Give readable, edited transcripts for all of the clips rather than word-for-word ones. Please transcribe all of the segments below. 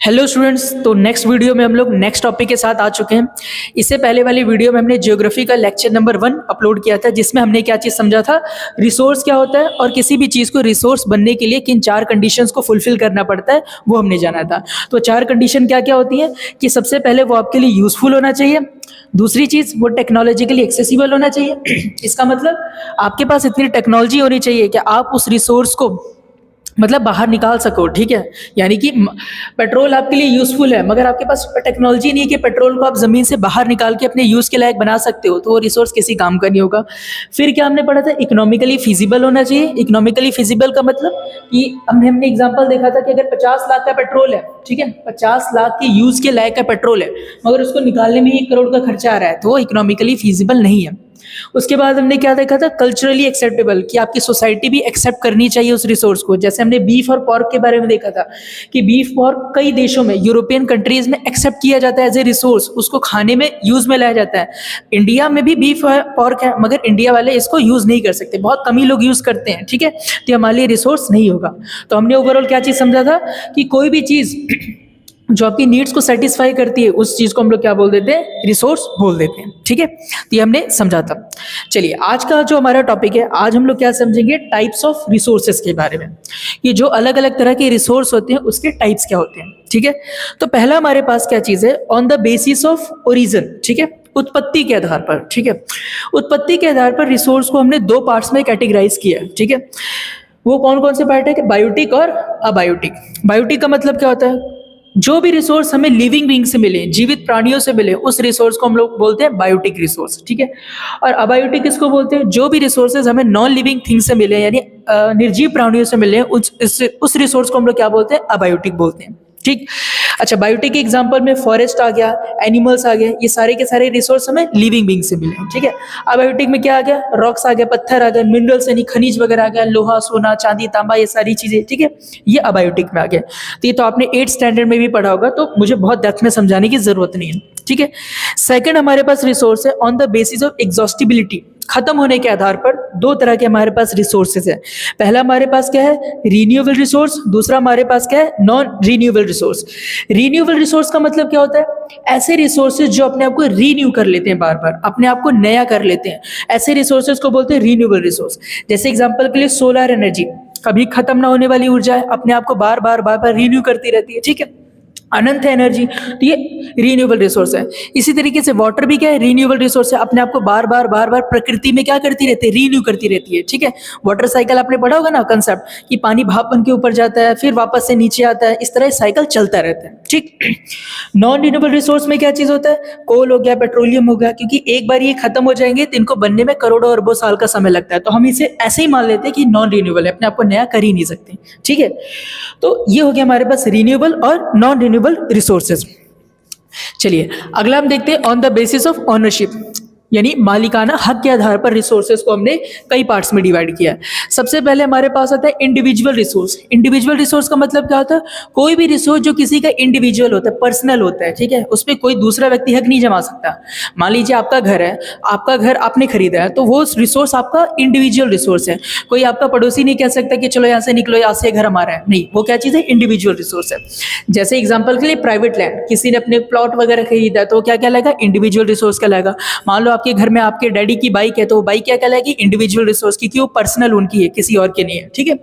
Hello students, तो next video में हम लोग नेक्स्ट टॉपिक के साथ आ चुके हैं। इससे पहले वाली वीडियो में हमने ज्योग्राफी का लेक्चर नंबर 1 अपलोड किया था, जिसमें हमने क्या चीज़ समझा था, रिसोर्स क्या होता है और किसी भी चीज़ को रिसोर्स बनने के लिए किन 4 कंडीशंस को फुलफिल करना पड़ता है वो हमने जाना था। तो 4 कंडीशन क्या क्या होती है कि सबसे पहले वो आपके लिए यूजफुल होना चाहिए, दूसरी चीज़ वो टेक्नोलॉजिकली एक्सेसिबल होना चाहिए। इसका मतलब आपके पास इतनी टेक्नोलॉजी होनी चाहिए कि आप उस रिसोर्स को मतलब बाहर निकाल सको, ठीक है। यानी कि पेट्रोल आपके लिए यूजफुल है, मगर आपके पास टेक्नोलॉजी नहीं है कि पेट्रोल को आप ज़मीन से बाहर निकाल के अपने यूज़ के लायक बना सकते हो, तो वो रिसोर्स किसी काम का नहीं होगा। फिर क्या हमने पढ़ा था, इकोनॉमिकली फिजिबल होना चाहिए। इकोनॉमिकली फिजिबल का मतलब कि हमने एग्जाम्पल देखा था कि अगर 50 लाख का पेट्रोल है, ठीक है, 50 लाख के यूज़ के लायक का पेट्रोल है, मगर उसको निकालने में ही 1 करोड़ का खर्चा आ रहा है, तो वो इकोनॉमिकली फिजिबल नहीं है। उसके बाद हमने क्या देखा था, कल्चरली एक्सेप्टेबल, कि आपकी सोसाइटी भी एक्सेप्ट करनी चाहिए उस रिसोर्स को। जैसे हमने बीफ और पॉर्क के बारे में देखा था कि बीफ पॉर्क कई देशों में, यूरोपियन कंट्रीज में एक्सेप्ट किया जाता है एज ए रिसोर्स, उसको खाने में यूज में लाया जाता है। इंडिया में भी बीफ पॉर्क है, मगर इंडिया वाले इसको यूज नहीं कर सकते, बहुत कम ही लोग यूज करते हैं, ठीक है। तो हमारे लिए रिसोर्स नहीं होगा। तो हमने ओवरऑल क्या चीज समझा था कि कोई भी चीज जो आपकी नीड्स को सेटिस्फाई करती है, उस चीज को हम लोग क्या बोल देते हैं, रिसोर्स बोल देते हैं, ठीक है। तो ये हमने समझा था। चलिए, आज का जो हमारा टॉपिक है, आज हम लोग क्या समझेंगे, टाइप्स ऑफ रिसोर्सेज के बारे में। ये जो अलग अलग तरह के रिसोर्स होते हैं उसके टाइप्स क्या होते हैं, ठीक है। तो पहला हमारे पास क्या चीज है, on the basis of origin, ठीक है, उत्पत्ति के आधार पर, ठीक है। उत्पत्ति के आधार पर रिसोर्स को हमने 2 पार्ट्स में कैटेगराइज किया है, ठीक है। वो कौन कौन से पार्ट है कि बायोटिक और अबायोटिक। बायोटिक का मतलब क्या होता है, जो भी रिसोर्स हमें लिविंग बीइंग से मिले, जीवित प्राणियों से मिले, उस रिसोर्स को हम लोग बोलते हैं बायोटिक रिसोर्स, ठीक है। और अबायोटिक किसको बोलते हैं, जो भी रिसोर्सेज हमें नॉन लिविंग थिंग से मिले, यानी निर्जीव प्राणियों से मिले, उस रिसोर्स को हम लोग क्या बोलते हैं, अबायोटिक बोलते हैं, ठीक। अच्छा, बायोटिक के एग्जांपल में फॉरेस्ट आ गया, एनिमल्स आ गए, ये सारे के सारे रिसोर्स हमें लिविंग बीइंग से मिले, ठीक है। अबायोटिक में क्या आ गया, रॉक्स आ गया, पत्थर आ गए, मिनरल्स यानी खनिज वगैरह आ गया, लोहा, सोना, चांदी, तांबा, ये सारी चीजें, ठीक है, ये अबायोटिक में आ गया। तो ये तो आपने 8th स्टैंडर्ड में भी पढ़ा होगा, तो मुझे बहुत डेप्थ में समझाने की जरूरत नहीं है, ठीक है। सेकंड हमारे पास रिसोर्स है on the basis of exhaustibility, खत्म होने के आधार पर। 2 तरह के हमारे पास रिसोर्सेज है। पहला हमारे पास क्या है, रीन्यूएबल रिसोर्स, दूसरा हमारे पास क्या है, non renewable resource. Renewable resource का मतलब क्या होता है, ऐसे रिसोर्सेज जो अपने आप को रीन्यू कर लेते हैं, बार बार अपने आप को नया कर लेते हैं, ऐसे रिसोर्सेज को बोलते हैं रीन्यूएबल रिसोर्स। जैसे एग्जांपल के लिए सोलर एनर्जी, कभी खत्म ना होने वाली ऊर्जा है, अपने आप को बार बार रिन्यू करती रहती है, ठीक है, अनंत है एनर्जी, तो ये रीन्यूएबल रिसोर्स है। इसी तरीके से वाटर भी क्या है, रीन्यूएबल रिसोर्स है, अपने आप को बार बार प्रकृति में क्या करती रहती है, रीन्यू करती रहती है, ठीक है। वाटर साइकिल आपने पढ़ा होगा ना कंसेप्ट, कि पानी भाप बन के ऊपर जाता है, फिर वापस से नीचे आता है, इस तरह साइकिल चलता रहता है, ठीक। नॉन रीन्यूएबल रिसोर्स में क्या चीज होता है, कोल हो गया, पेट्रोलियम हो गया, क्योंकि एक बार ये खत्म हो जाएंगे तो इनको बनने में करोड़ों अरबों साल का समय लगता है, तो हम इसे ऐसे ही मान लेते हैं कि नॉन रीन्यूएबल है, अपने आप को नया कर ही नहीं सकते, ठीक है। तो ये हो गया हमारे पास रीन्यूएबल और नॉन रीन्यूएबल रिसोर्सेज। चलिए, अगला हम देखते हैं on the basis of ownership, यानी मालिकाना हक के आधार पर रिसोर्सेज को हमने कई पार्ट्स में डिवाइड किया है। सबसे पहले हमारे पास आता है इंडिविजुअल रिसोर्स। इंडिविजुअल रिसोर्स का मतलब क्या होता है, कोई भी रिसोर्स जो किसी का इंडिविजुअल होता है, पर्सनल होता है, ठीक है, उस पर कोई दूसरा व्यक्ति हक नहीं जमा सकता। मान लीजिए आपका घर है, आपका घर आपने खरीदा है, तो वो रिसोर्स आपका इंडिविजुअल रिसोर्स है। कोई आपका पड़ोसी नहीं कह सकता कि चलो यहाँ से निकलो, यहाँ से घर हमारा है, नहीं, वो क्या चीज़ है, इंडिविजुअल रिसोर्स है। जैसे एग्जाम्पल के लिए प्राइवेट लैंड, किसी ने अपने प्लॉट वगैरह खरीदा, तो क्या क्या लगेगा, इंडिविजुअल रिसोर्स का लगेगा। मान लो आपके घर में आपके डैडी की बाइक है, तो वो बाइक क्या कहलाएगी, इंडिविजुअल रिसोर्स, क्योंकि वो पर्सनल उनकी है, किसी और के नहीं है, ठीक है।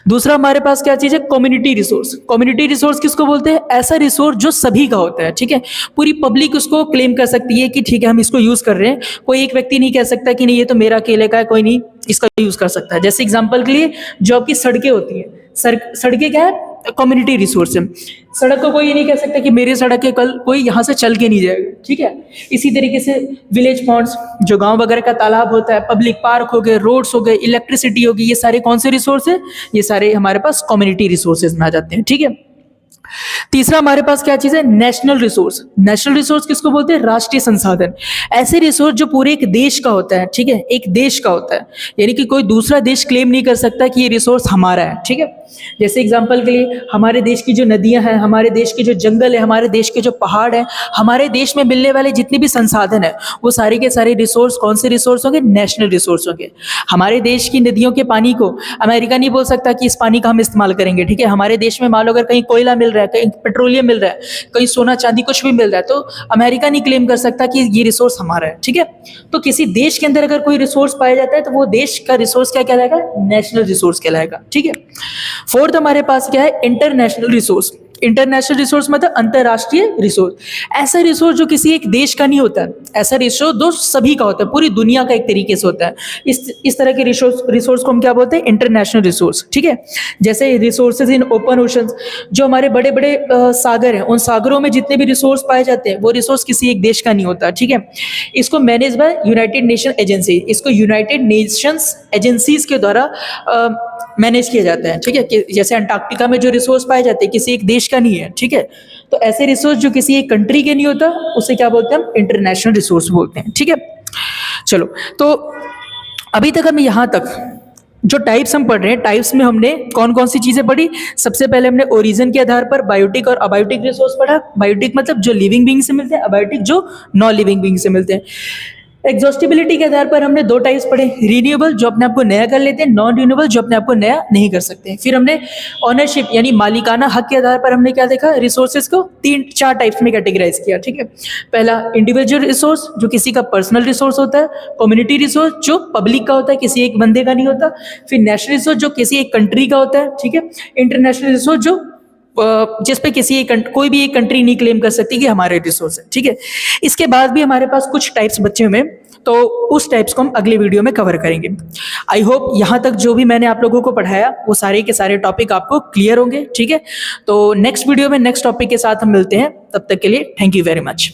दूसरा हमारे पास क्या चीज है, कम्युनिटी रिसोर्स। कम्युनिटी रिसोर्स किसको बोलते हैं, ऐसा रिसोर्स जो सभी का होता है, ठीक है, पूरी पब्लिक उसको क्लेम कर सकती है कि ठीक है हम इसको यूज कर रहे हैं, कोई एक व्यक्ति नहीं कह सकता कि नहीं ये तो मेरा अकेले का है, कोई नहीं इसका यूज कर सकता है। जैसे एग्जांपल के लिए जो आपकी सड़कें होती हैं, सड़कें क्या है, कम्युनिटी रिसोर्स है। सड़क को कोई ये नहीं कह सकता कि मेरी सड़क है, कल कोई यहाँ से चल के नहीं जाएगा, ठीक है। इसी तरीके से विलेज पॉन्ड्स, जो गांव वगैरह का तालाब होता है, पब्लिक पार्क हो गए, रोड्स हो गए, इलेक्ट्रिसिटी होगी, ये सारे कौन से रिसोर्स है, ये सारे हमारे पास कम्युनिटी रिसोर्सेज में आ जाते हैं, ठीक है। तीसरा हमारे पास क्या चीज है, नेशनल रिसोर्स। नेशनल रिसोर्स किसको बोलते हैं, राष्ट्रीय संसाधन। ऐसे रिसोर्स जो पूरे एक देश का होता है, ठीक है, एक देश का होता है, यानी कि कोई दूसरा देश क्लेम नहीं कर सकता कि ये रिसोर्स हमारा है, ठीक है। जैसे एग्जांपल के लिए हमारे देश की जो नदियां हैं, हमारे देश के जो जंगल है, हमारे देश के जो पहाड़ हैं, हमारे देश में मिलने वाले जितने भी संसाधन है, वो सारे के सारे रिसोर्स कौन से रिसोर्स होंगे, नेशनल रिसोर्स होंगे। हमारे देश की नदियों के पानी को अमेरिका नहीं बोल सकता कि इस पानी का हम इस्तेमाल करेंगे, ठीक है। हमारे देश में मान लो अगर कहीं कोयला मिल रहा रहा है, कहीं पेट्रोलियम मिल रहा है, कहीं सोना चांदी कुछ भी मिल रहा है, तो अमेरिका नहीं क्लेम कर सकता कि ये रिसोर्स हमारा है, ठीक है। तो किसी देश के अंदर अगर कोई रिसोर्स पाया जाता है तो वो देश का रिसोर्स क्या कहलाएगा, नेशनल रिसोर्स कहलाएगा, ठीक है। फोर्थ हमारे पास क्या है, इंटरनेशनल रिसोर्स। इंटरनेशनल रिसोर्स मतलब अंतरराष्ट्रीय रिसोर्स, ऐसा रिसोर्स जो किसी एक देश का नहीं होता है, ऐसा रिसोर्स जो सभी का होता है, पूरी दुनिया का एक तरीके से होता है। इस तरह के रिसोर्स को हम क्या बोलते हैं, इंटरनेशनल रिसोर्स, ठीक है। जैसे रिसोर्सेज इन ओपन ओशंस, जो हमारे बड़े बड़े सागर हैं, उन सागरों में जितने भी रिसोर्स पाए जाते हैं वो रिसोर्स किसी एक देश का नहीं होता, ठीक है। इसको manage by United nation agency, इसको यूनाइटेड नेशंस एजेंसीज के द्वारा मैनेज किया जाता है, ठीक है। जैसे अंटार्कटिका में जो रिसोर्स पाए जाते हैं किसी एक देश का नहीं है, ठीक है। तो ऐसे रिसोर्स जो किसी एक कंट्री के नहीं होता उसे क्या बोलते हैं, हम इंटरनेशनल रिसोर्स बोलते हैं, ठीक है। चलो, तो अभी तक हम यहाँ तक जो टाइप्स हम पढ़ रहे हैं, टाइप्स में हमने कौन कौन सी चीजें पढ़ी। सबसे पहले हमने ओरिजिन के आधार पर बायोटिक और अबायोटिक रिसोर्स पढ़ा। बायोटिक मतलब जो लिविंग बीइंग से मिलते हैं, अबायोटिक जो नॉन लिविंग बीइंग से मिलते हैं। एग्जॉस्टिबिलिटी के आधार पर हमने दो टाइप्स पढ़े, रिन्यूएबल जो अपने आप को नया कर लेते हैं, नॉन रिन्यूएबल जो अपने आप को नया नहीं कर सकते। फिर हमने ऑनरशिप यानी मालिकाना हक के आधार पर हमने क्या देखा, रिसोर्सेज को चार टाइप्स में कैटेगराइज किया, ठीक है। पहला इंडिविजुअल रिसोर्स जो किसी का पर्सनल रिसोर्स होता है, कम्युनिटी रिसोर्स जो पब्लिक का होता है, किसी एक बंदे का नहीं होता, फिर नेशनल रिसोर्स जो किसी एक कंट्री का होता है, ठीक है। इंटरनेशनल रिसोर्स जो जिस पे किसी एक कोई भी एक कंट्री नहीं क्लेम कर सकती कि हमारे रिसोर्स है, ठीक है। इसके बाद भी हमारे पास कुछ टाइप्स बचे हुए हैं, तो उस टाइप्स को हम अगले वीडियो में कवर करेंगे। आई होप यहाँ तक जो भी मैंने आप लोगों को पढ़ाया वो सारे के सारे टॉपिक आपको क्लियर होंगे, ठीक है। तो नेक्स्ट वीडियो में नेक्स्ट टॉपिक के साथ हम मिलते हैं, तब तक के लिए थैंक यू वेरी मच।